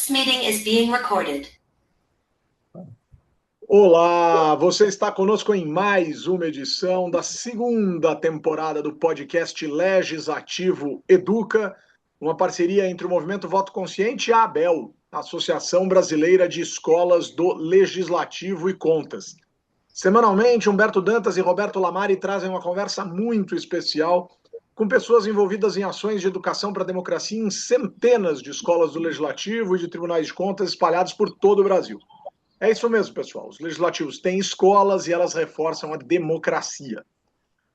This meeting is being recorded. Olá, você está conosco em mais uma edição da segunda temporada do podcast Legislativo Educa, uma parceria entre o Movimento Voto Consciente e a ABEL, Associação Brasileira de Escolas do Legislativo e Contas. Semanalmente, Humberto Dantas e Roberto Lamari trazem uma conversa muito especial com pessoas envolvidas em ações de educação para a democracia em centenas de escolas do Legislativo e de tribunais de contas espalhados por todo o Brasil. É isso mesmo, pessoal. Os legislativos têm escolas e elas reforçam a democracia.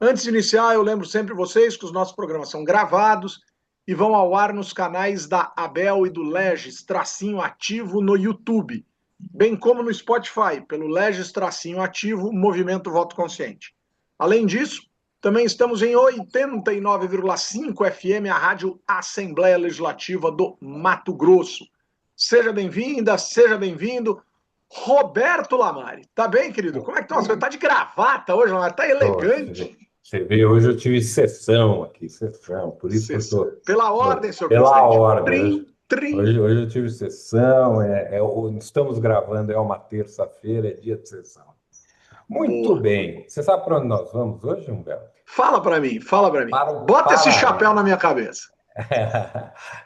Antes de iniciar, eu lembro sempre vocês que os nossos programas são gravados e vão ao ar nos canais da Abel e do Legis-Ativo no YouTube, bem como no Spotify, pelo Legis-Ativo Movimento Voto Consciente. Além disso, também estamos em 89,5 FM, a Rádio Assembleia Legislativa do Mato Grosso. Seja bem-vinda, seja bem-vindo. Roberto Lamari. Tá bem, querido? Como é que tá? Você tá de gravata hoje, Lamari? Tá elegante. Você vê, hoje eu tive sessão aqui, por isso que eu tô... Pela ordem, senhor Pela presidente. ordem. Hoje eu tive sessão, estamos gravando, é uma terça-feira, é dia de sessão. Muito bem. Você sabe para onde nós vamos hoje, Humberto? Fala para mim. Bota esse chapéu na minha cabeça.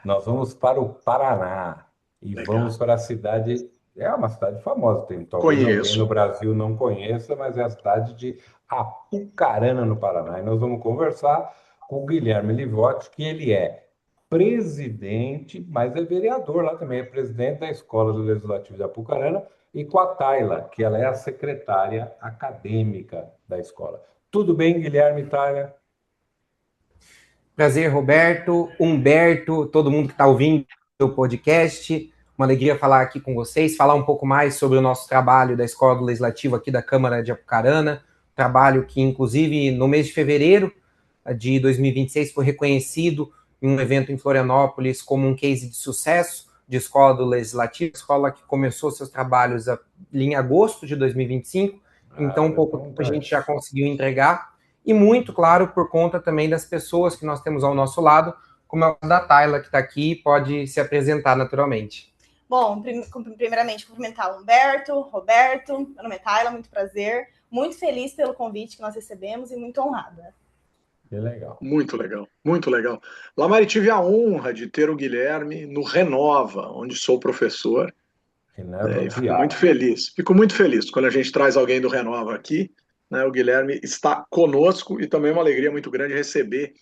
Nós vamos para o Paraná e Legal. Vamos para a cidade... É uma cidade famosa, talvez alguém no Brasil não conheça, mas é a cidade de Apucarana, no Paraná. E nós vamos conversar com o Guilherme Livotti, que ele é presidente, mas é vereador lá também, é presidente da Escola do Legislativo de Apucarana, e com a Tayla, que ela é a secretária acadêmica da escola. Tudo bem, Guilherme e Tayla? Prazer, Roberto, Humberto, todo mundo que está ouvindo o podcast. Uma alegria falar aqui com vocês, falar um pouco mais sobre o nosso trabalho da Escola do Legislativo aqui da Câmara de Apucarana, trabalho que, inclusive, no mês de fevereiro de 2026 foi reconhecido em um evento em Florianópolis como um case de sucesso de Escola do Legislativo, escola que começou seus trabalhos em agosto de 2025, então um pouco tempo a gente já conseguiu entregar, e muito, claro, por conta também das pessoas que nós temos ao nosso lado, como é o da Tayla, que está aqui e pode se apresentar naturalmente. Bom, primeiramente, cumprimentar o Humberto, Roberto, meu nome é Tayla, muito prazer, muito feliz pelo convite que nós recebemos e muito honrada. Que legal. Muito legal, muito legal. Lamari, tive a honra de ter o Guilherme no Renova, onde sou professor. Fico muito feliz quando a gente traz alguém do Renova aqui, né? O Guilherme está conosco e também é uma alegria muito grande receber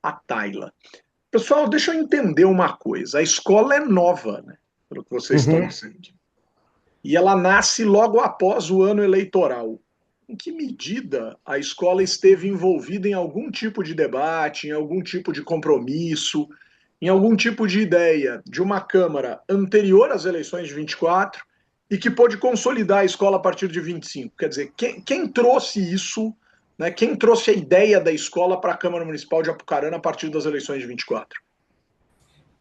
a Tayla. Pessoal, deixa eu entender uma coisa, a escola é nova, né? Pelo que vocês estão dizendo. E ela nasce logo após o ano eleitoral. Em que medida a escola esteve envolvida em algum tipo de debate, em algum tipo de compromisso, em algum tipo de ideia de uma Câmara anterior às eleições de 24 e que pôde consolidar a escola a partir de 25? Quer dizer, quem trouxe isso, né? Quem trouxe a ideia da escola para a Câmara Municipal de Apucarana a partir das eleições de 24?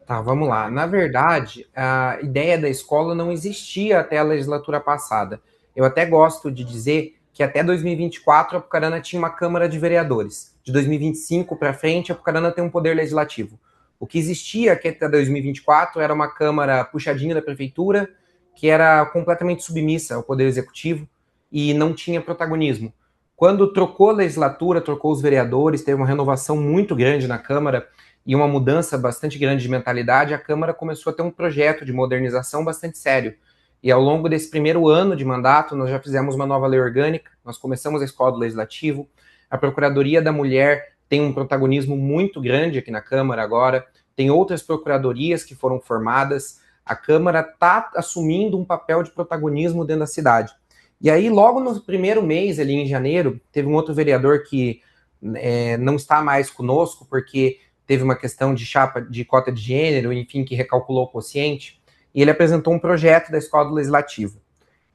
Tá, vamos lá. Na verdade, a ideia da escola não existia até a legislatura passada. Eu até gosto de dizer que até 2024 a Apucarana tinha uma Câmara de Vereadores. De 2025 para frente, a Apucarana tem um poder legislativo. O que existia até 2024 era uma Câmara puxadinha da Prefeitura, que era completamente submissa ao Poder Executivo e não tinha protagonismo. Quando trocou a legislatura, trocou os vereadores, teve uma renovação muito grande na Câmara, e uma mudança bastante grande de mentalidade, a Câmara começou a ter um projeto de modernização bastante sério. E ao longo desse primeiro ano de mandato, nós já fizemos uma nova lei orgânica, nós começamos a Escola do Legislativo, a Procuradoria da Mulher tem um protagonismo muito grande aqui na Câmara agora, tem outras procuradorias que foram formadas, a Câmara está assumindo um papel de protagonismo dentro da cidade. E aí, logo no primeiro mês, ali em janeiro, teve um outro vereador que não está mais conosco, porque teve uma questão de chapa de cota de gênero, enfim, que recalculou o quociente, e ele apresentou um projeto da Escola do Legislativo.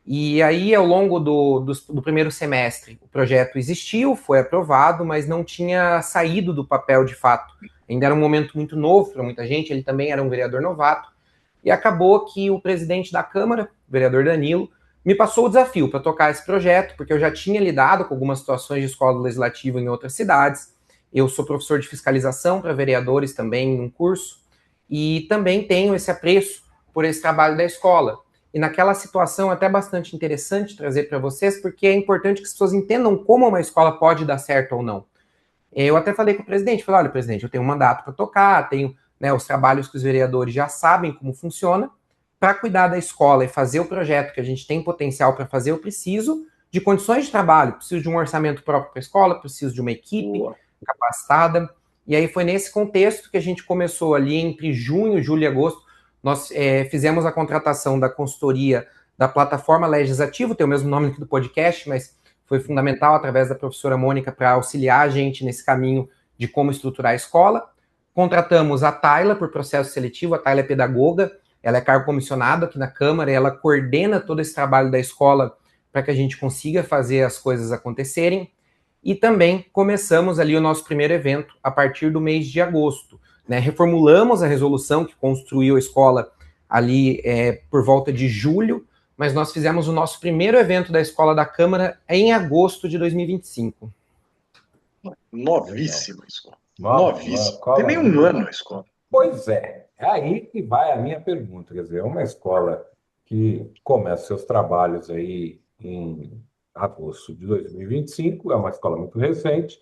E aí, ao longo do primeiro semestre, o projeto existiu, foi aprovado, mas não tinha saído do papel de fato. Ainda era um momento muito novo para muita gente, ele também era um vereador novato, e acabou que o presidente da Câmara, o vereador Danilo, me passou o desafio para tocar esse projeto, porque eu já tinha lidado com algumas situações de Escola do Legislativo em outras cidades. Eu sou professor de fiscalização para vereadores também em um curso, e também tenho esse apreço por esse trabalho da escola. E naquela situação é até bastante interessante trazer para vocês, porque é importante que as pessoas entendam como uma escola pode dar certo ou não. Eu até falei com o presidente, falei, olha, presidente, eu tenho um mandato para tocar, tenho, né, os trabalhos que os vereadores já sabem como funciona. Para cuidar da escola e fazer o projeto que a gente tem potencial para fazer, eu preciso de condições de trabalho, preciso de um orçamento próprio para a escola, preciso de uma equipe capacitada. E aí foi nesse contexto que a gente começou ali entre junho, julho e agosto. Nós fizemos a contratação da consultoria da plataforma Legislativo, tem o mesmo nome do podcast, mas foi fundamental através da professora Mônica para auxiliar a gente nesse caminho de como estruturar a escola. Contratamos a Tayla por processo seletivo, a Tayla é pedagoga, ela é cargo comissionado aqui na Câmara, ela coordena todo esse trabalho da escola para que a gente consiga fazer as coisas acontecerem. E também começamos ali o nosso primeiro evento a partir do mês de agosto, né? Reformulamos a resolução que construiu a escola ali por volta de julho, mas nós fizemos o nosso primeiro evento da Escola da Câmara em agosto de 2025. Novíssima a escola. Novíssima. Tem nem um ano a escola. Pois é aí que vai a minha pergunta. Quer dizer, é uma escola que começa seus trabalhos aí em agosto de 2025, é uma escola muito recente,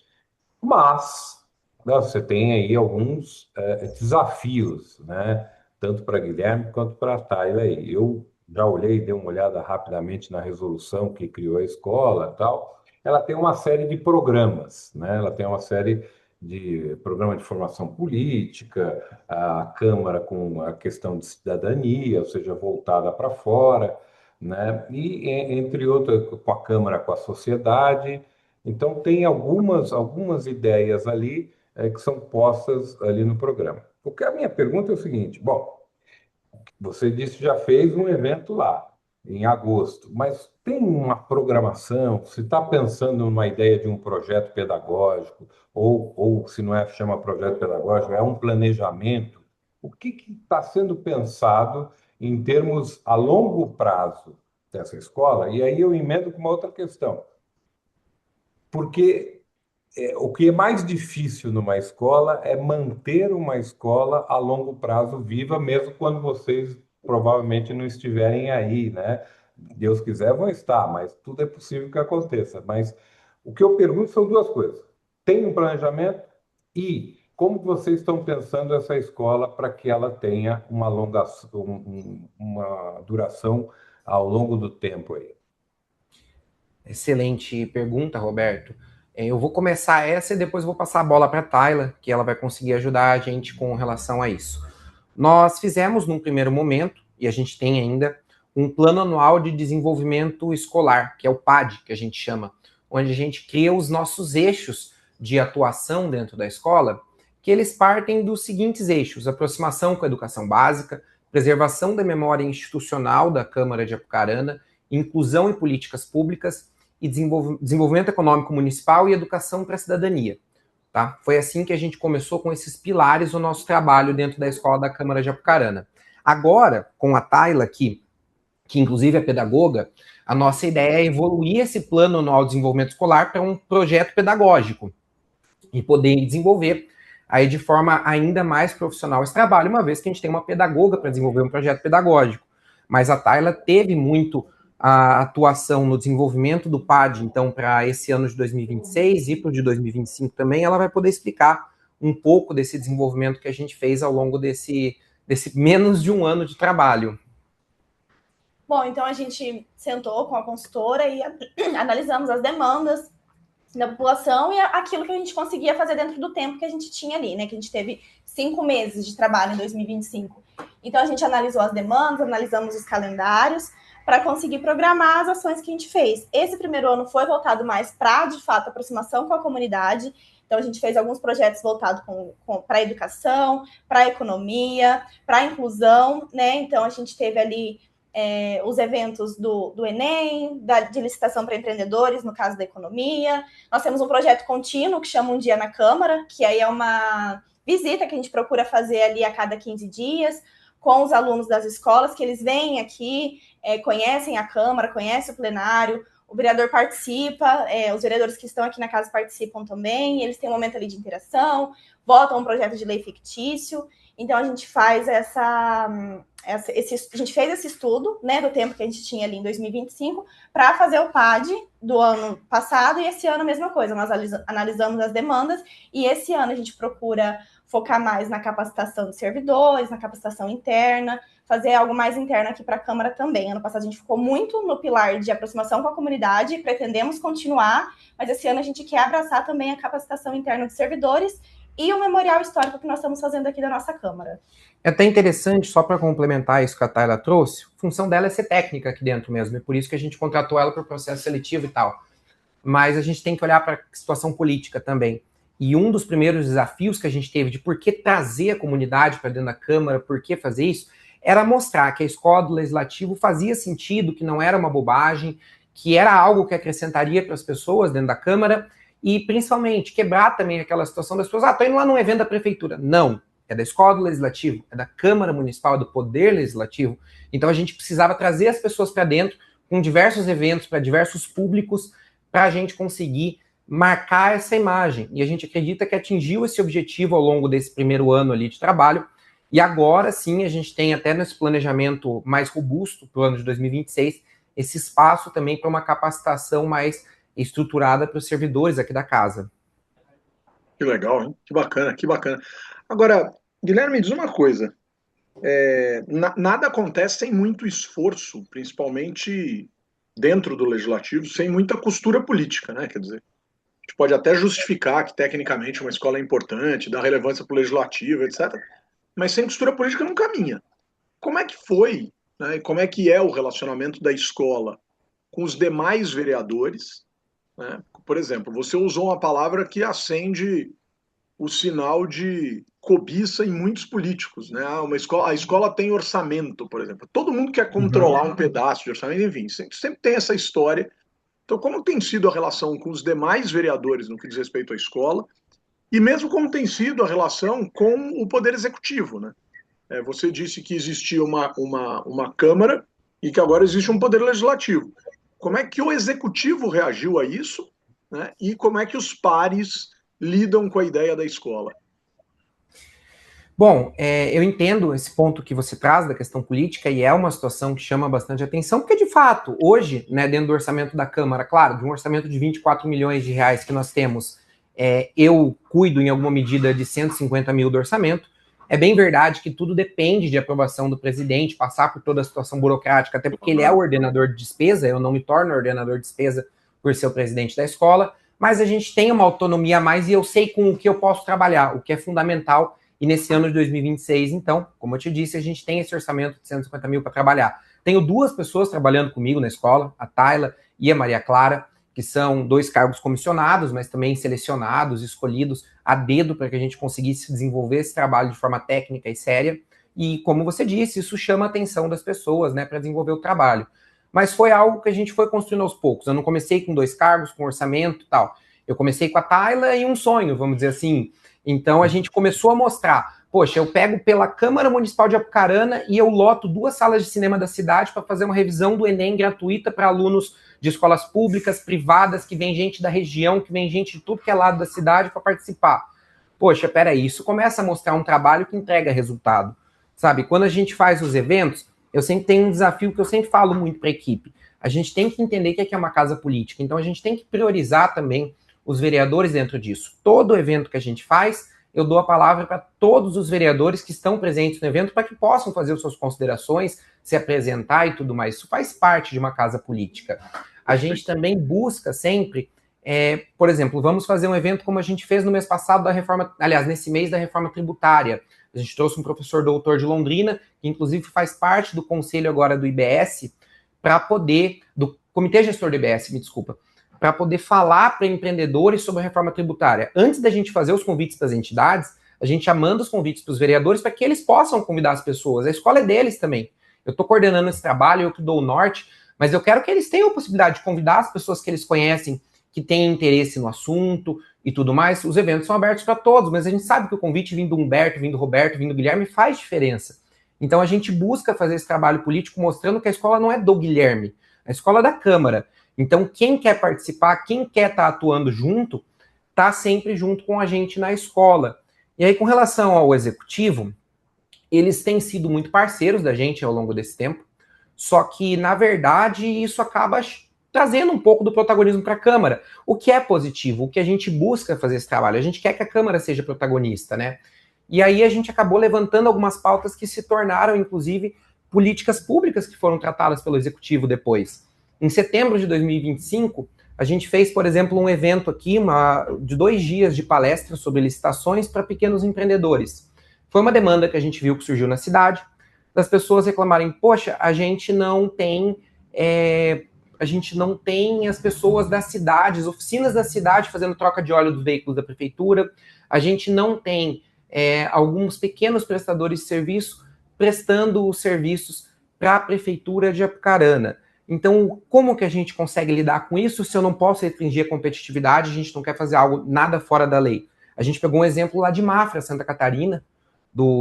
mas você tem aí alguns desafios, né? Tanto para Guilherme quanto para a Tayla aí. Eu já olhei, dei uma olhada rapidamente na resolução que criou a escola e tal. Ela tem uma série de programas, né? Ela tem uma série de programa de formação política, a Câmara com a questão de cidadania, ou seja, voltada para fora, né? E entre outras, com a Câmara, com a sociedade. Então, tem algumas ideias ali que são postas ali no programa. Porque a minha pergunta é o seguinte: bom, você disse que já fez um evento lá, em agosto, mas tem uma programação? Você está pensando numa ideia de um projeto pedagógico, ou se não é chama projeto pedagógico, é um planejamento? O que está sendo pensado em termos a longo prazo dessa escola? E aí eu emendo com uma outra questão. Porque o que é mais difícil numa escola é manter uma escola a longo prazo viva, mesmo quando vocês provavelmente não estiverem aí, né? Deus quiser, vão estar, mas tudo é possível que aconteça. Mas o que eu pergunto são duas coisas. Tem um planejamento e como vocês estão pensando essa escola para que ela tenha uma uma duração ao longo do tempo aí? Excelente pergunta, Roberto. Eu vou começar essa e depois vou passar a bola para a Tayla, que ela vai conseguir ajudar a gente com relação a isso. Nós fizemos num primeiro momento, e a gente tem ainda, um plano anual de desenvolvimento escolar, que é o PAD, que a gente chama, onde a gente cria os nossos eixos de atuação dentro da escola, que eles partem dos seguintes eixos: aproximação com a educação básica, preservação da memória institucional da Câmara de Apucarana, inclusão em políticas públicas e desenvolvimento econômico municipal e educação para a cidadania. Tá? Foi assim que a gente começou com esses pilares o nosso trabalho dentro da Escola da Câmara de Apucarana. Agora, com a Tayla aqui, que inclusive é pedagoga, a nossa ideia é evoluir esse plano anual de desenvolvimento escolar para um projeto pedagógico e poder desenvolver aí de forma ainda mais profissional esse trabalho, uma vez que a gente tem uma pedagoga para desenvolver um projeto pedagógico. Mas a Tayla teve muito a atuação no desenvolvimento do PAD, então, para esse ano de 2026 e para o de 2025 também, ela vai poder explicar um pouco desse desenvolvimento que a gente fez ao longo desse menos de um ano de trabalho. Bom, então a gente sentou com a consultora e analisamos as demandas da população e aquilo que a gente conseguia fazer dentro do tempo que a gente tinha ali, né? Que a gente teve 5 meses de trabalho em 2025. Então a gente analisou as demandas, analisamos os calendários para conseguir programar as ações que a gente fez. Esse primeiro ano foi voltado mais para, de fato, aproximação com a comunidade. Então, a gente fez alguns projetos voltados para a educação, para a economia, para a inclusão, né? Então, a gente teve ali os eventos do Enem, de licitação para empreendedores, no caso da economia. Nós temos um projeto contínuo que chama Um Dia na Câmara, que aí é uma visita que a gente procura fazer ali a cada 15 dias, com os alunos das escolas, que eles vêm aqui, conhecem a Câmara, conhecem o plenário, o vereador participa, os vereadores que estão aqui na casa participam também, eles têm um momento ali de interação, votam um projeto de lei fictício. Então, a gente faz a gente fez esse estudo, né, do tempo que a gente tinha ali em 2025, para fazer o PAD do ano passado, e esse ano a mesma coisa. Nós analisamos as demandas, e esse ano a gente procura focar mais na capacitação de servidores, na capacitação interna, fazer algo mais interno aqui para a Câmara também. Ano passado a gente ficou muito no pilar de aproximação com a comunidade, pretendemos continuar, mas esse ano a gente quer abraçar também a capacitação interna de servidores e o memorial histórico que nós estamos fazendo aqui da nossa Câmara. É até interessante, só para complementar isso que a Tayla trouxe, a função dela é ser técnica aqui dentro mesmo, e por isso que a gente contratou ela para o processo seletivo e tal. Mas a gente tem que olhar para a situação política também. E um dos primeiros desafios que a gente teve de por que trazer a comunidade para dentro da Câmara, por que fazer isso, era mostrar que a escola do Legislativo fazia sentido, que não era uma bobagem, que era algo que acrescentaria para as pessoas dentro da Câmara, e principalmente quebrar também aquela situação das pessoas, tô indo lá num evento da Prefeitura. Não, é da escola do Legislativo, é da Câmara Municipal, é do Poder Legislativo. Então a gente precisava trazer as pessoas para dentro, com diversos eventos, para diversos públicos, para a gente conseguir marcar essa imagem. E a gente acredita que atingiu esse objetivo ao longo desse primeiro ano ali de trabalho. E agora sim, a gente tem até nesse planejamento mais robusto para o ano de 2026, esse espaço também para uma capacitação mais estruturada para os servidores aqui da casa. Que legal, hein? Que bacana, que bacana. Agora, Guilherme, me diz uma coisa. Nada acontece sem muito esforço, principalmente dentro do Legislativo, sem muita costura política, né? Quer dizer, a gente pode até justificar que tecnicamente uma escola é importante, dá relevância para o Legislativo, etc., mas sem costura política não caminha. Como é que foi, né, e como é que é o relacionamento da escola com os demais vereadores, né? Por exemplo, você usou uma palavra que acende o sinal de cobiça em muitos políticos, né? A escola tem orçamento, por exemplo. Todo mundo quer controlar um pedaço de orçamento, enfim, sempre tem essa história. Então, como tem sido a relação com os demais vereadores no que diz respeito à escola, e mesmo como tem sido a relação com o Poder Executivo, né? Você disse que existia uma Câmara e que agora existe um Poder Legislativo. Como é que o Executivo reagiu a isso, né? E como é que os pares lidam com a ideia da escola? Bom, eu entendo esse ponto que você traz da questão política e é uma situação que chama bastante atenção, porque de fato, hoje, né, dentro do orçamento da Câmara, claro, de um orçamento de 24 milhões de reais que nós temos, eu cuido em alguma medida de 150 mil do orçamento. É bem verdade que tudo depende de aprovação do presidente, passar por toda a situação burocrática, até porque ele é o ordenador de despesa, eu não me torno ordenador de despesa por ser o presidente da escola, mas a gente tem uma autonomia a mais e eu sei com o que eu posso trabalhar, o que é fundamental. E nesse ano de 2026, então, como eu te disse, a gente tem esse orçamento de 150 mil para trabalhar. Tenho 2 pessoas trabalhando comigo na escola, a Tayla e a Maria Clara, que são 2 cargos comissionados, mas também selecionados, escolhidos a dedo para que a gente conseguisse desenvolver esse trabalho de forma técnica e séria. E, como você disse, isso chama a atenção das pessoas, né, para desenvolver o trabalho. Mas foi algo que a gente foi construindo aos poucos. Eu não comecei com 2 cargos, com orçamento e tal. Eu comecei com a Tayla e um sonho, vamos dizer assim. Então a gente começou a mostrar, poxa, eu pego pela Câmara Municipal de Apucarana e eu loto 2 salas de cinema da cidade para fazer uma revisão do Enem gratuita para alunos de escolas públicas, privadas, que vem gente da região, que vem gente de tudo que é lado da cidade para participar. Poxa, peraí, isso começa a mostrar um trabalho que entrega resultado. Sabe, quando a gente faz os eventos, eu sempre tenho um desafio que eu sempre falo muito para a equipe. A gente tem que entender que aqui é uma casa política, então a gente tem que priorizar também os vereadores dentro disso. Todo evento que a gente faz, eu dou a palavra para todos os vereadores que estão presentes no evento para que possam fazer as suas considerações, se apresentar e tudo mais. Isso faz parte de uma casa política. A gente também busca sempre, por exemplo, vamos fazer um evento como a gente fez no mês passado da reforma, aliás, nesse mês da reforma tributária. A gente trouxe um professor doutor de Londrina, que inclusive faz parte do conselho agora do IBS, para poder, do Comitê Gestor do IBS, me desculpa, para poder falar para empreendedores sobre a reforma tributária. Antes da gente fazer os convites para as entidades, a gente já manda os convites para os vereadores para que eles possam convidar as pessoas. A escola é deles também. Eu estou coordenando esse trabalho, eu que dou o norte, mas eu quero que eles tenham a possibilidade de convidar as pessoas que eles conhecem, que têm interesse no assunto e tudo mais. Os eventos são abertos para todos, mas a gente sabe que o convite vindo do Humberto, vindo do Roberto, vindo do Guilherme faz diferença. Então a gente busca fazer esse trabalho político mostrando que a escola não é do Guilherme, a escola é da Câmara. Então, quem quer participar, quem quer estar atuando junto, está sempre junto com a gente na escola. E aí, com relação ao executivo, eles têm sido muito parceiros da gente ao longo desse tempo, só que, na verdade, isso acaba trazendo um pouco do protagonismo para a Câmara, o que é positivo, o que a gente busca fazer esse trabalho. A gente quer que a Câmara seja protagonista, né? E aí a gente acabou levantando algumas pautas que se tornaram, inclusive, políticas públicas que foram tratadas pelo Executivo depois. Em setembro de 2025, a gente fez, por exemplo, um evento aqui, de 2 dias de palestra sobre licitações para pequenos empreendedores. Foi uma demanda que a gente viu que surgiu na cidade, das pessoas reclamarem, poxa, a gente não tem as pessoas das cidades, oficinas da cidade fazendo troca de óleo dos veículos da prefeitura, a gente não tem alguns pequenos prestadores de serviço prestando os serviços para a prefeitura de Apucarana. Então, como que a gente consegue lidar com isso se eu não posso restringir a competitividade, a gente não quer fazer algo nada fora da lei? A gente pegou um exemplo lá de Mafra, Santa Catarina,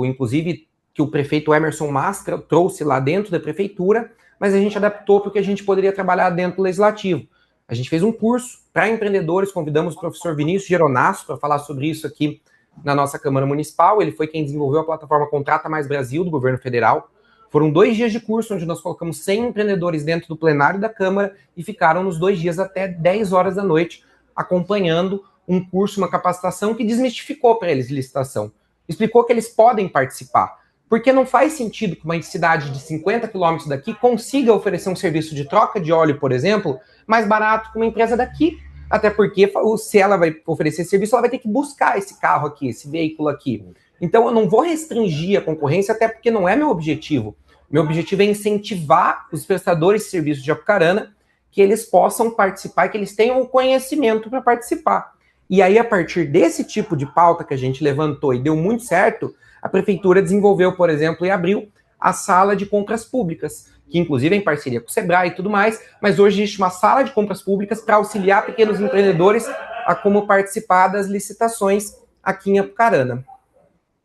inclusive que o prefeito Emerson Mastra trouxe lá dentro da prefeitura, mas a gente adaptou para o que a gente poderia trabalhar dentro do legislativo. A gente fez um curso para empreendedores, convidamos o professor Vinícius Geronasso para falar sobre isso aqui na nossa Câmara Municipal. Ele foi quem desenvolveu a plataforma Contrata Mais Brasil do governo federal. Foram 2 dias de curso, onde nós colocamos 100 empreendedores dentro do plenário da Câmara e ficaram nos 2 dias até 10 horas da noite, acompanhando um curso, uma capacitação que desmistificou para eles licitação. Explicou que eles podem participar. Porque não faz sentido que uma cidade de 50 quilômetros daqui consiga oferecer um serviço de troca de óleo, por exemplo, mais barato que uma empresa daqui. Até porque, se ela vai oferecer serviço, ela vai ter que buscar esse carro aqui, esse veículo aqui. Então, eu não vou restringir a concorrência, até porque não é meu objetivo. Meu objetivo é incentivar os prestadores de serviços de Apucarana que eles possam participar, que eles tenham o conhecimento para participar. E aí, a partir desse tipo de pauta que a gente levantou e deu muito certo, a prefeitura desenvolveu, por exemplo, e abriu a sala de compras públicas, que inclusive é em parceria com o Sebrae e tudo mais, mas hoje existe uma sala de compras públicas para auxiliar pequenos empreendedores a como participar das licitações aqui em Apucarana.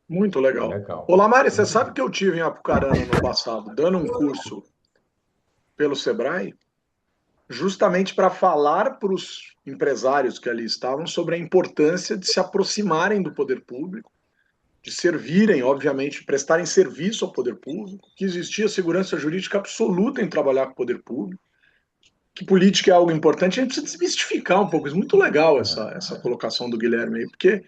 Muito legal. Olá, Mari, você sabe que eu tive em Apucarana no passado, dando um curso pelo Sebrae, justamente para falar para os empresários que ali estavam sobre a importância de se aproximarem do poder público, de servirem, obviamente, prestarem serviço ao poder público, que existia segurança jurídica absoluta em trabalhar com o poder público, que política é algo importante. A gente precisa desmistificar um pouco. É muito legal essa colocação do Guilherme aí, porque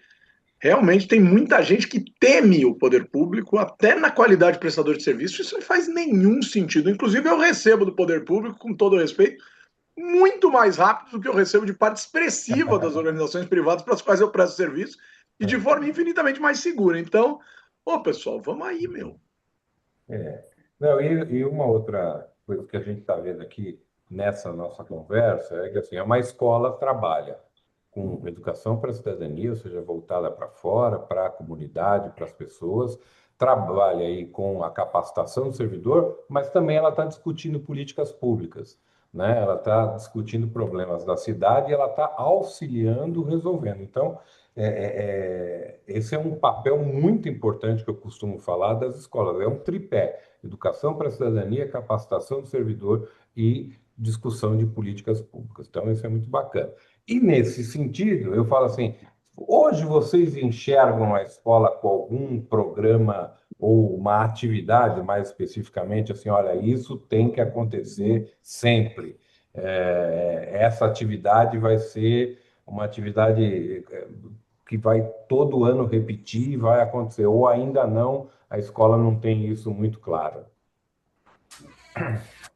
realmente tem muita gente que teme o poder público, até na qualidade de prestador de serviço. Isso não faz nenhum sentido. Inclusive, eu recebo do poder público, com todo o respeito, muito mais rápido do que eu recebo de parte expressiva das organizações privadas para as quais eu presto serviço, e de forma infinitamente mais segura. Então, pessoal, vamos aí, meu. Não, e uma outra coisa que a gente está vendo aqui nessa nossa conversa é que assim, uma escola trabalha com educação para a cidadania, ou seja, voltada para fora, para a comunidade, para as pessoas, trabalha aí com a capacitação do servidor, mas também ela está discutindo políticas públicas, né? Ela está discutindo problemas da cidade e ela está auxiliando, resolvendo. Então, esse é um papel muito importante que eu costumo falar das escolas. É um tripé: educação para a cidadania, capacitação do servidor e discussão de políticas públicas. Então, isso é muito bacana. E, nesse sentido, eu falo assim, hoje vocês enxergam a escola com algum programa ou uma atividade, mais especificamente, assim, olha, isso tem que acontecer sempre. Essa atividade vai ser uma atividade que vai todo ano repetir, vai acontecer, ou ainda não, a escola não tem isso muito claro?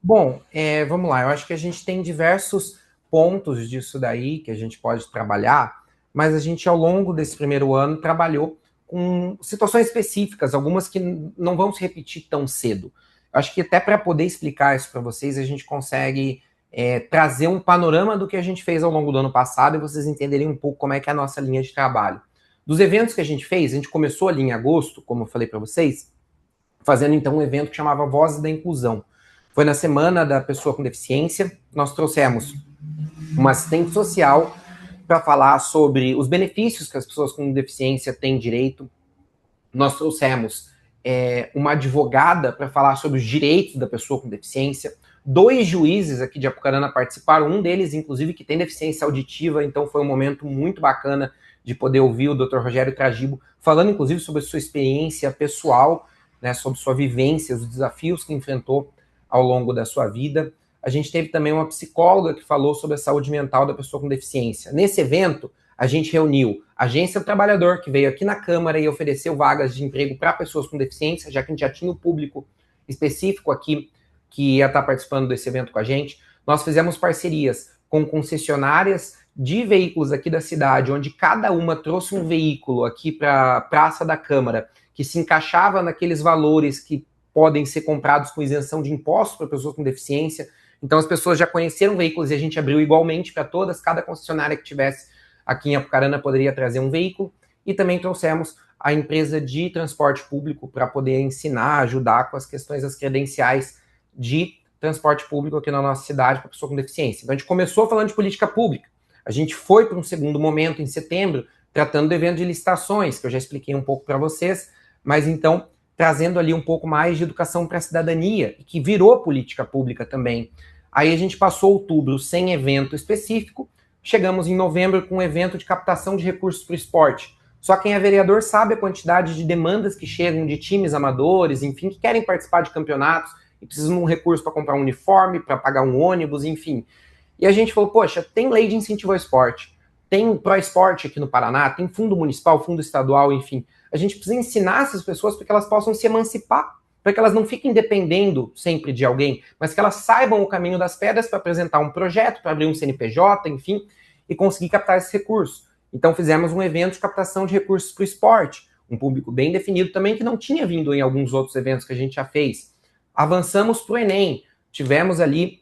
Bom, vamos lá, eu acho que a gente tem diversos pontos disso daí que a gente pode trabalhar, mas a gente, ao longo desse primeiro ano, trabalhou com situações específicas, algumas que não vão se repetir tão cedo. Eu acho que até para poder explicar isso para vocês, a gente consegue trazer um panorama do que a gente fez ao longo do ano passado e vocês entenderem um pouco como é que é a nossa linha de trabalho. Dos eventos que a gente fez, a gente começou ali em agosto, como eu falei para vocês, fazendo então um evento que chamava Vozes da Inclusão. Foi na Semana da Pessoa com Deficiência. Nós trouxemos uma assistente social para falar sobre os benefícios que as pessoas com deficiência têm direito. Nós trouxemos uma advogada para falar sobre os direitos da pessoa com deficiência. 2 juízes aqui de Apucarana participaram, um deles, inclusive, que tem deficiência auditiva, então foi um momento muito bacana de poder ouvir o Dr. Rogério Tragibo falando inclusive sobre a sua experiência pessoal, né, sobre sua vivência, os desafios que enfrentou ao longo da sua vida. A gente teve também uma psicóloga que falou sobre a saúde mental da pessoa com deficiência. Nesse evento, a gente reuniu a Agência do Trabalhador, que veio aqui na Câmara e ofereceu vagas de emprego para pessoas com deficiência, já que a gente já tinha um público específico aqui que ia estar participando desse evento com a gente. Nós fizemos parcerias com concessionárias de veículos aqui da cidade, onde cada uma trouxe um veículo aqui para a Praça da Câmara, que se encaixava naqueles valores que podem ser comprados com isenção de impostos para pessoas com deficiência. Então as pessoas já conheceram veículos e a gente abriu igualmente para todas, cada concessionária que tivesse aqui em Apucarana poderia trazer um veículo, e também trouxemos a empresa de transporte público para poder ensinar, ajudar com as questões das credenciais de transporte público aqui na nossa cidade para pessoa com deficiência. Então a gente começou falando de política pública, a gente foi para um segundo momento em setembro, tratando do evento de licitações, que eu já expliquei um pouco para vocês, mas então trazendo ali um pouco mais de educação para a cidadania, que virou política pública também. Aí a gente passou outubro sem evento específico, chegamos em novembro com um evento de captação de recursos para o esporte. Só quem é vereador sabe a quantidade de demandas que chegam de times amadores, enfim, que querem participar de campeonatos e precisam de um recurso para comprar um uniforme, para pagar um ônibus, enfim. E a gente falou, poxa, tem lei de incentivo ao esporte, tem pró-esporte aqui no Paraná, tem fundo municipal, fundo estadual, enfim. A gente precisa ensinar essas pessoas para que elas possam se emancipar, para que elas não fiquem dependendo sempre de alguém, mas que elas saibam o caminho das pedras para apresentar um projeto, para abrir um CNPJ, enfim, e conseguir captar esse recurso. Então fizemos um evento de captação de recursos para o esporte, um público bem definido também, que não tinha vindo em alguns outros eventos que a gente já fez. Avançamos para o Enem, tivemos ali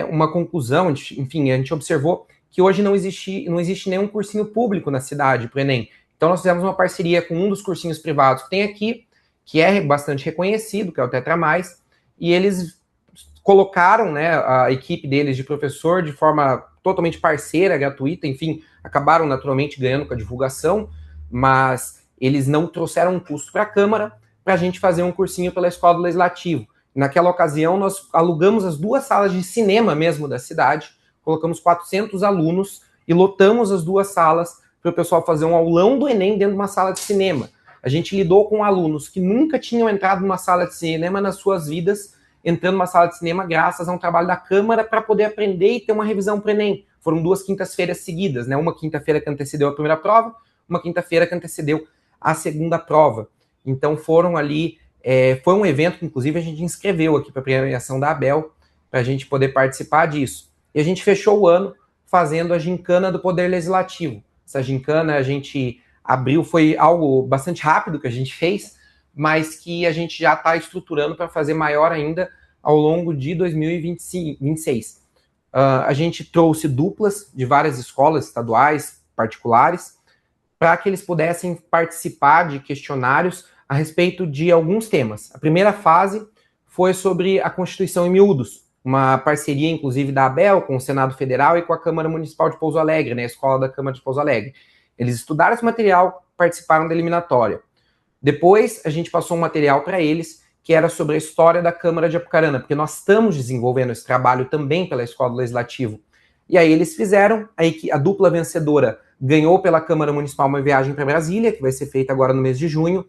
uma conclusão, enfim, a gente observou que hoje não existe nenhum cursinho público na cidade para o Enem. Então nós fizemos uma parceria com um dos cursinhos privados que tem aqui, que é bastante reconhecido, que é o Tetra Mais, e eles colocaram, né, a equipe deles de professor de forma totalmente parceira, gratuita, enfim, acabaram naturalmente ganhando com a divulgação, mas eles não trouxeram um custo para a Câmara para a gente fazer um cursinho pela Escola do Legislativo. Naquela ocasião, nós alugamos as 2 salas de cinema mesmo da cidade, colocamos 400 alunos e lotamos as 2 salas para o pessoal fazer um aulão do Enem dentro de uma sala de cinema. A gente lidou com alunos que nunca tinham entrado numa sala de cinema nas suas vidas, entrando numa sala de cinema graças a um trabalho da Câmara para poder aprender e ter uma revisão para o Enem. Foram 2 quintas-feiras seguidas, né? Uma quinta-feira que antecedeu a primeira prova, uma quinta-feira que antecedeu a segunda prova. Então foram ali, foi um evento que inclusive a gente inscreveu aqui para a premiação da Abel, para a gente poder participar disso. E a gente fechou o ano fazendo a gincana do Poder Legislativo. Essa gincana a gente abriu, foi algo bastante rápido que a gente fez, mas que a gente já está estruturando para fazer maior ainda ao longo de 2026. A gente trouxe duplas de várias escolas estaduais, particulares, para que eles pudessem participar de questionários a respeito de alguns temas. A primeira fase foi sobre a Constituição em miúdos, uma parceria, inclusive, da ABEL com o Senado Federal e com a Câmara Municipal de Pouso Alegre, né, a Escola da Câmara de Pouso Alegre. Eles estudaram esse material, participaram da eliminatória. Depois, a gente passou um material para eles que era sobre a história da Câmara de Apucarana, porque nós estamos desenvolvendo esse trabalho também pela Escola do Legislativo. E aí eles fizeram, a dupla vencedora ganhou pela Câmara Municipal uma viagem para Brasília, que vai ser feita agora no mês de junho,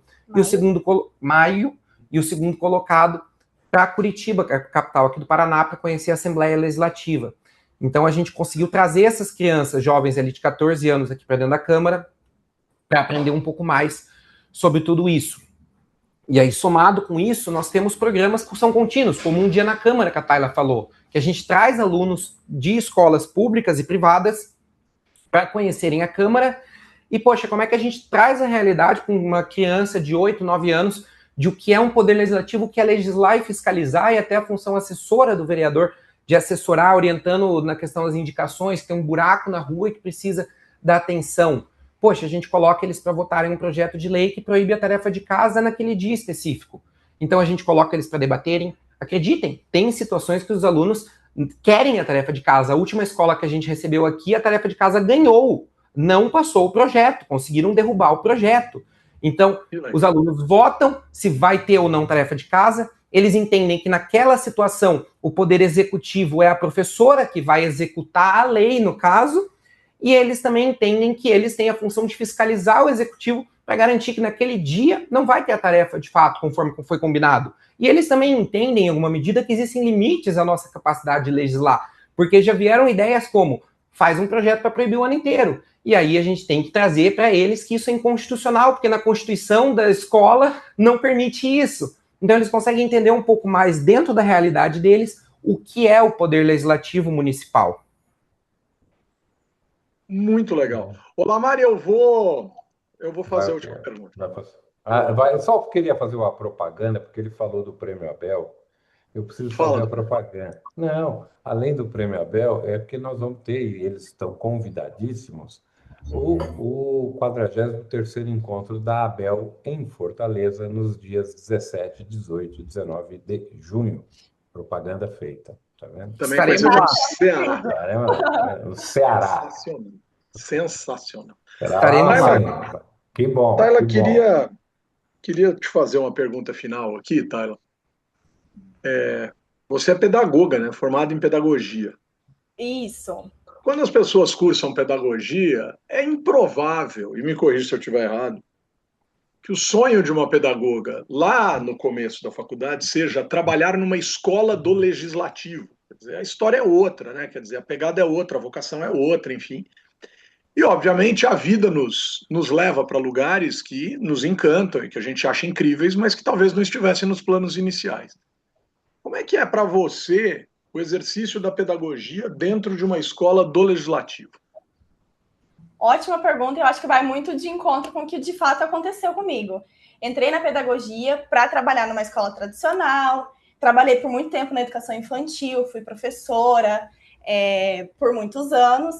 maio, e o segundo colocado para Curitiba, que é a capital aqui do Paraná, para conhecer a Assembleia Legislativa. Então a gente conseguiu trazer essas crianças, jovens ali de 14 anos aqui para dentro da Câmara, para aprender um pouco mais sobre tudo isso. E aí, somado com isso, nós temos programas que são contínuos, como Um Dia na Câmara, que a Tayla falou, que a gente traz alunos de escolas públicas e privadas para conhecerem a Câmara. E, poxa, como é que a gente traz a realidade com uma criança de 8, 9 anos de o que é um poder legislativo, que é legislar e fiscalizar, e até a função assessora do vereador, de assessorar, orientando na questão das indicações, que tem um buraco na rua e que precisa da atenção. Poxa, a gente coloca eles para votarem um projeto de lei que proíbe a tarefa de casa naquele dia específico. Então a gente coloca eles para debaterem. Acreditem, tem situações que os alunos querem a tarefa de casa. A última escola que a gente recebeu aqui, a tarefa de casa ganhou. Não passou o projeto, conseguiram derrubar o projeto. Então, os alunos votam se vai ter ou não tarefa de casa. Eles entendem que naquela situação o poder executivo é a professora que vai executar a lei, no caso, e eles também entendem que eles têm a função de fiscalizar o executivo para garantir que naquele dia não vai ter a tarefa de fato, conforme foi combinado. E eles também entendem, em alguma medida, que existem limites à nossa capacidade de legislar, porque já vieram ideias como faz um projeto para proibir o ano inteiro. E aí a gente tem que trazer para eles que isso é inconstitucional, porque na Constituição da escola não permite isso. Então eles conseguem entender um pouco mais dentro da realidade deles o que é o poder legislativo municipal. Muito legal. Olá, Mari, eu vou fazer a última pergunta. Eu só queria fazer uma propaganda, porque ele falou do Prêmio Abel. Eu preciso fazer a propaganda. Não, além do Prêmio Abel, é porque nós vamos ter, e eles estão convidadíssimos, o 43º encontro da Abel em Fortaleza, nos dias 17, 18 e 19 de junho. Propaganda feita. Tá vendo? Também conhecido como Ceará. O Ceará. Sensacional. Tayla, que bom. Tayla, queria te fazer uma pergunta final aqui, Tayla. Você é pedagoga, né? Formada em pedagogia. Isso. Quando as pessoas cursam pedagogia, é improvável, e me corrija se eu estiver errado, que o sonho de uma pedagoga lá no começo da faculdade seja trabalhar numa escola do legislativo. Quer dizer, a história é outra, né? Quer dizer, a pegada é outra, a vocação é outra, enfim. E, obviamente, a vida nos leva para lugares que nos encantam e que a gente acha incríveis, mas que talvez não estivessem nos planos iniciais. Como é que é para você o exercício da pedagogia dentro de uma escola do legislativo? Ótima pergunta, eu acho que vai muito de encontro com o que de fato aconteceu comigo. Entrei na pedagogia para trabalhar numa escola tradicional, trabalhei por muito tempo na educação infantil, fui professora por muitos anos,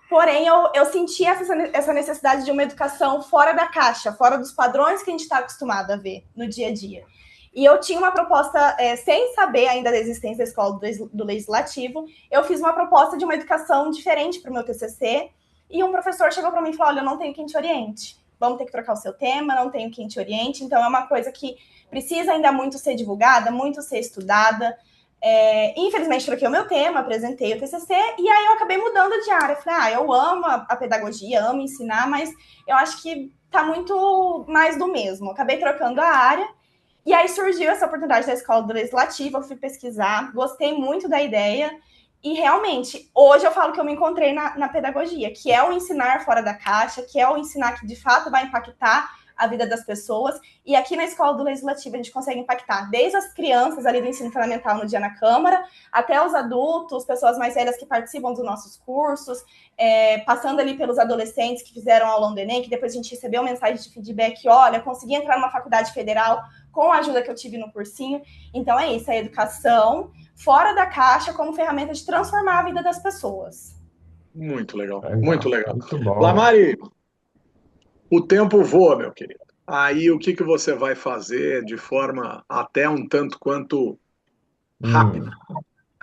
porém eu senti essa necessidade de uma educação fora da caixa, fora dos padrões que a gente está acostumado a ver no dia a dia. E eu tinha uma proposta, sem saber ainda da existência da escola do legislativo, eu fiz uma proposta de uma educação diferente para o meu TCC, e um professor chegou para mim e falou, olha, eu não tenho quem te oriente, vamos ter que trocar o seu tema, não tenho quem te oriente, então é uma coisa que precisa ainda muito ser divulgada, muito ser estudada. Infelizmente, troquei o meu tema, apresentei o TCC, e aí eu acabei mudando de área. Falei, eu amo a pedagogia, amo ensinar, mas eu acho que está muito mais do mesmo. Acabei trocando a área, e aí surgiu essa oportunidade da escola do legislativo, eu fui pesquisar, gostei muito da ideia, e realmente, hoje eu falo que eu me encontrei na pedagogia, que é o ensinar fora da caixa, que é o ensinar que de fato vai impactar a vida das pessoas, e aqui na escola do legislativo a gente consegue impactar desde as crianças ali do ensino fundamental no dia na Câmara, até os adultos, pessoas mais velhas que participam dos nossos cursos, passando ali pelos adolescentes que fizeram aulão do Enem, que depois a gente recebeu mensagem de feedback, olha, consegui entrar numa faculdade federal com a ajuda que eu tive no cursinho. Então é isso, a educação fora da caixa como ferramenta de transformar a vida das pessoas. Muito legal, muito legal. Muito bom. Lamari, o tempo voa, meu querido. Aí o que você vai fazer de forma até um tanto quanto rápida?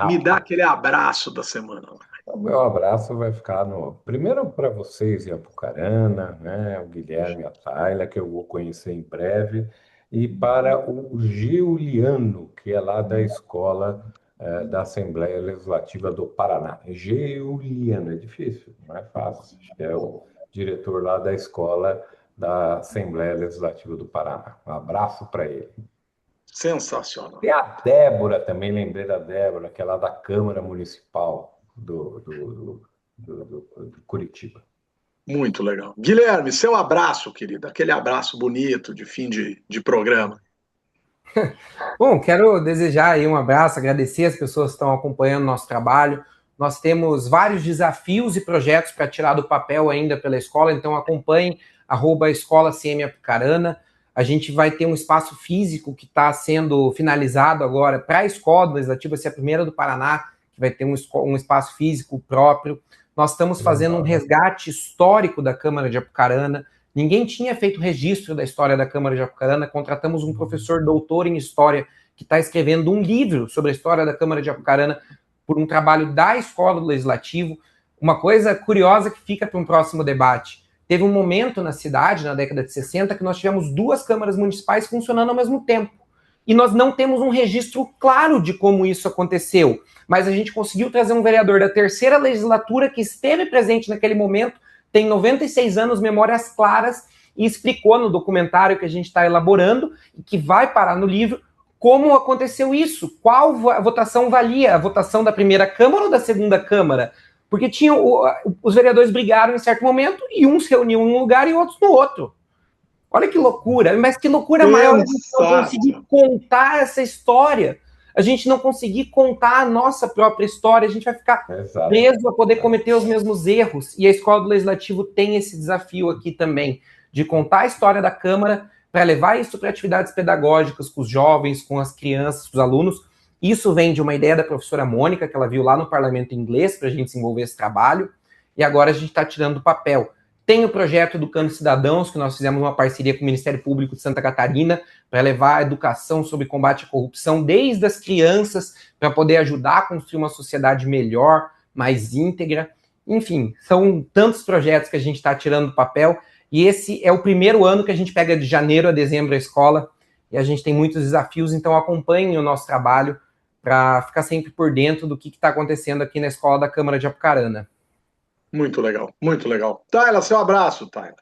Me dá aquele abraço da semana. O meu abraço vai ficar primeiro para vocês em Apucarana, né? O Guilherme e a Tayla, que eu vou conhecer em breve, e para o Giuliano, que é lá da escola da Assembleia Legislativa do Paraná. Giuliano, é difícil, não é fácil. É o diretor lá da escola da Assembleia Legislativa do Paraná. Um abraço para ele. Sensacional. E a Débora também, lembrei da Débora, que é lá da Câmara Municipal do Curitiba. Muito legal. Guilherme, seu abraço, querido. Aquele abraço bonito de fim de programa. Bom, quero desejar aí um abraço, agradecer as pessoas que estão acompanhando o nosso trabalho. Nós temos vários desafios e projetos para tirar do papel ainda pela escola, então acompanhem @Escola CM Apucarana. A gente vai ter um espaço físico que está sendo finalizado agora para a escola legislativa, vai ser a primeira do Paraná, que vai ter um espaço físico próprio. Nós estamos fazendo um resgate histórico da Câmara de Apucarana. Ninguém tinha feito registro da história da Câmara de Apucarana. Contratamos um professor doutor em História que está escrevendo um livro sobre a história da Câmara de Apucarana por um trabalho da Escola do Legislativo. Uma coisa curiosa que fica para um próximo debate. Teve um momento na cidade, na década de 60, que nós tivemos 2 câmaras municipais funcionando ao mesmo tempo. E nós não temos um registro claro de como isso aconteceu. Mas a gente conseguiu trazer um vereador da 3ª legislatura que esteve presente naquele momento, tem 96 anos, memórias claras, e explicou no documentário que a gente está elaborando e que vai parar no livro como aconteceu isso, qual votação valia, a votação da primeira Câmara ou da segunda Câmara, porque os vereadores brigaram em certo momento e uns se reuniam em um lugar e outros no outro. Olha que loucura, mas que loucura maior a gente não conseguir contar essa história, a gente não conseguir contar a nossa própria história, a gente vai ficar preso a poder cometer os mesmos erros, e a Escola do Legislativo tem esse desafio aqui também, de contar a história da Câmara, para levar isso para atividades pedagógicas com os jovens, com as crianças, com os alunos. Isso vem de uma ideia da professora Mônica, que ela viu lá no Parlamento Inglês, para a gente desenvolver esse trabalho, e agora a gente está tirando do papel. Tem o projeto Educando Cidadãos, que nós fizemos uma parceria com o Ministério Público de Santa Catarina, para levar a educação sobre combate à corrupção desde as crianças, para poder ajudar a construir uma sociedade melhor, mais íntegra. Enfim, são tantos projetos que a gente está tirando do papel, e esse é o primeiro ano que a gente pega de janeiro a dezembro a escola, e a gente tem muitos desafios, então acompanhem o nosso trabalho para ficar sempre por dentro do que está acontecendo aqui na Escola da Câmara de Apucarana. Muito legal, muito legal. Tayla, seu abraço, Tayla.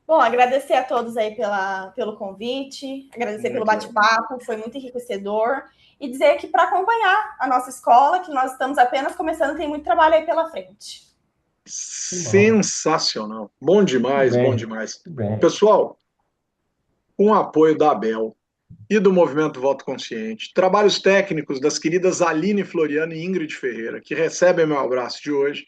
Bom, agradecer a todos aí pelo convite, agradecer pelo bate-papo, foi muito enriquecedor, e dizer que para acompanhar a nossa escola, que nós estamos apenas começando, tem muito trabalho aí pela frente. Sensacional. Bom demais, bom demais. Pessoal, com o apoio da Abel e do Movimento Voto Consciente, trabalhos técnicos das queridas Aline Floriano e Ingrid Ferreira, que recebem meu abraço de hoje,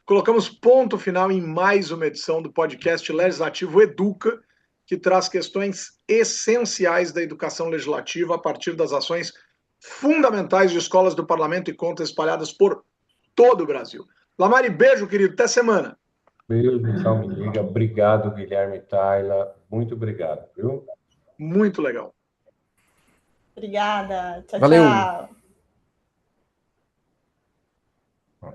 colocamos ponto final em mais uma edição do podcast Legislativo Educa, que traz questões essenciais da educação legislativa a partir das ações fundamentais de escolas do Parlamento e contas espalhadas por todo o Brasil. Lamari, beijo, querido. Até semana. Beijo, tchau, me liga. Obrigado, Guilherme e Tayla. Muito obrigado, viu? Muito legal. Obrigada. Tchau, Valeu. tchau.